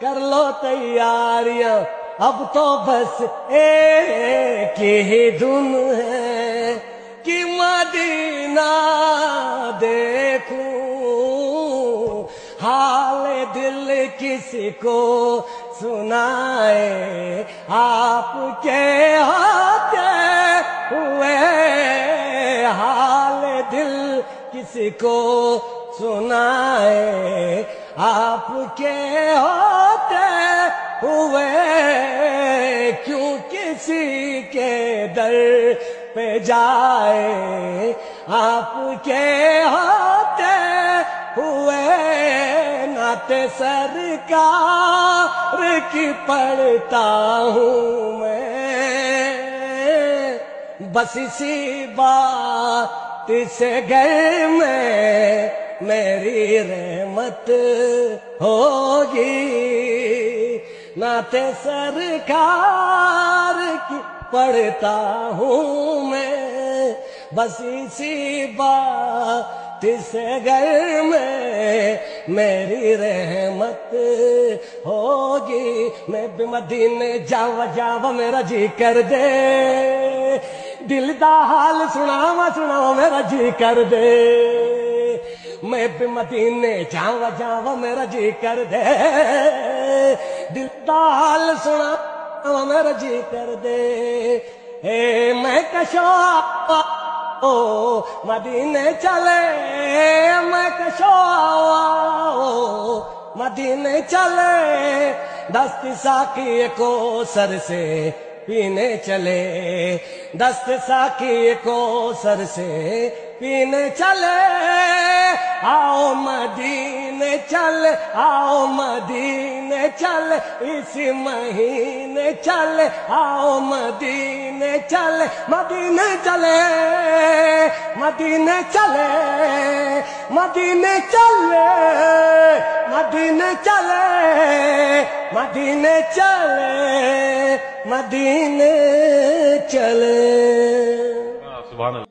کر لو تیاریاں، اب تو بس ایک ہی دن ہے کہ مدینہ دیکھوں۔ حال دل کسی کو سنائے، آپ کے ہوتے ہوئے حال دل کسی کو سنائے، آپ کے ہوتے ہوئے کیوں کسی کے در پہ جائے، آپ کے ہوتے ہوئے نعت سرکار کی پڑھتا ہوں میں، بس اسی بات سے گھر میں میری رحمت ہوگی، نعت سرکار کی پڑھتا ہوں میں، بس اسی بات سے گھر میں میری رحمت ہوگی۔ میں بھی مدینے جاوا میرا جی کر دے، دل دا حال سناوا میرا جی کر دے، میں بھی مدینے جاوا میرا جی کر دے، دل دا حال سناوا میرا جی کر دے، اے میں کشوا مدینے چلے، میں کشوا مدینے چلے، دست ساقی کو سر سے پینے چلے، دست ساقی کو سر سے پینے چلے، آؤ مدینے چل، آؤ مدینے چل، اس مہینے چل، آؤ مدینے چل، مدینے چلے، مدینے چلے، مدینے چلے، مدینے چلے، مدینے چلے، مدینے چلے۔ سبحان اللہ۔